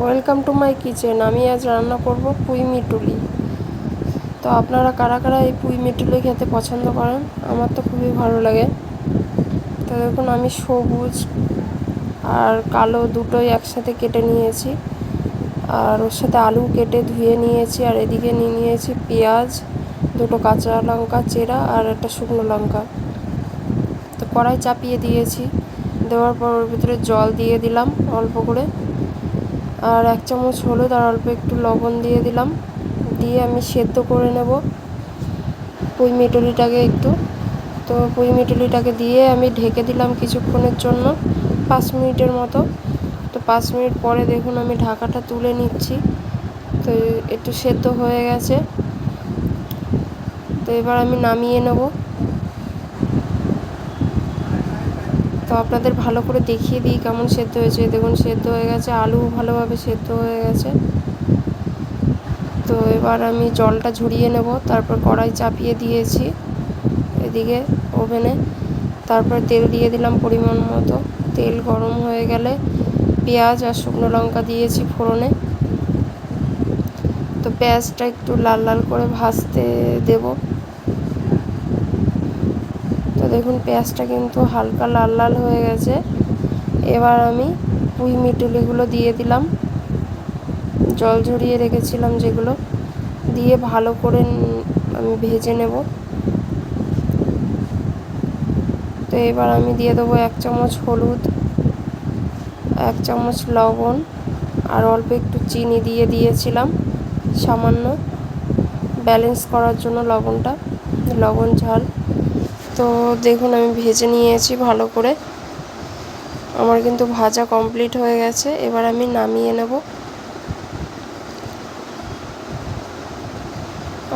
Welcome to my kitchen. আমি আজ রান্না করব পুঁই মিটুলি। তো আপনারা কারা কারা এই পুঁই মিটুলি খেতে পছন্দ করেন? আমার তো খুবই ভালো লাগে। তো দেখুন, আমি সবুজ আর কালো দুটোই একসাথে কেটে নিয়েছি, আর ওর সাথে আলু কেটে ধুয়ে নিয়েছি, আর এদিকে নিয়ে নিয়েছি পেঁয়াজ, দুটো কাঁচা লঙ্কা চেরা আর একটা শুকনো লঙ্কা। তো কড়াই চাপিয়ে দিয়েছি, দেওয়ার পর ওর ভিতরে জল দিয়ে দিলাম অল্প করে, আর 1 চামচ হলুদ আর অল্প একটু লবণ দিয়ে দিলাম। দিয়ে আমি সেদ্ধ করে নেব পুঁই মিটুলিটাকে একটু। তো পুঁই মিটুলিটাকে দিয়ে আমি ঢেকে দিলাম কিছুক্ষণের জন্য, 5 মিনিটের মতো। তো 5 মিনিট পরে দেখুন আমি ঢাকাটা তুলে নিচ্ছি। তো একটু সেদ্ধ হয়ে গেছে। তো এবার আমি নামিয়ে নেব। তো আপনাদের ভালো করে দেখিয়ে দিই কেমন সেদ্ধ হয়েছে। দেখুন সেদ্ধ হয়ে গেছে, আলু ভালোভাবে সেদ্ধ হয়ে গেছে। তো এবার আমি জলটা ঝরিয়ে নেব। তারপর কড়াই চাপিয়ে দিয়েছি এদিকে ওভেনে। তারপর তেল দিয়ে দিলাম পরিমাণ মতো। তেল গরম হয়ে গেলে পেঁয়াজ আর শুকনো লঙ্কা দিয়েছি ফোড়নে। তো পেঁয়াজটা একটু লাল লাল করে ভাজতে দেব। তো দেখুন পেঁয়াজটা কিন্তু হালকা লাল লাল হয়ে গেছে। এবার আমি পুঁই মিটুলিগুলো দিয়ে দিলাম, জল ঝরিয়ে রেখেছিলাম যেগুলো, দিয়ে ভালো করে আমি ভেজে নেব। তো এবার আমি দিয়ে দেবো 1 চামচ হলুদ, 1 চামচ লবণ, আর অল্প একটু চিনি দিয়ে দিয়েছিলাম সামান্য, ব্যালেন্স করার জন্য লবণটা, লবণ ঝাল। তো দেখুন আমি ভেজে নিয়েছি ভালো করে, আমার কিন্তু ভাজা কমপ্লিট হয়ে গেছে। এবার আমি নামিয়ে নেব।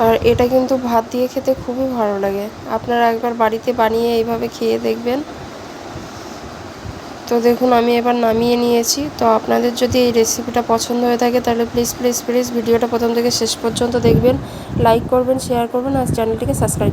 আর এটা কিন্তু ভাত দিয়ে খেতে খুবই ভালো লাগে। আপনারা একবার বাড়িতে বানিয়ে এইভাবে খেয়ে দেখবেন। তো দেখুন আমি এবার নামিয়ে নিয়েছি। তো আপনাদের যদি এই রেসিপিটা পছন্দ হয়ে থাকে তাহলে প্লিজ প্লিজ প্লিজ ভিডিওটা প্রথম থেকে শেষ পর্যন্ত দেখবেন, লাইক করবেন, শেয়ার করবেন আর চ্যানেলটিকে সাবস্ক্রাইব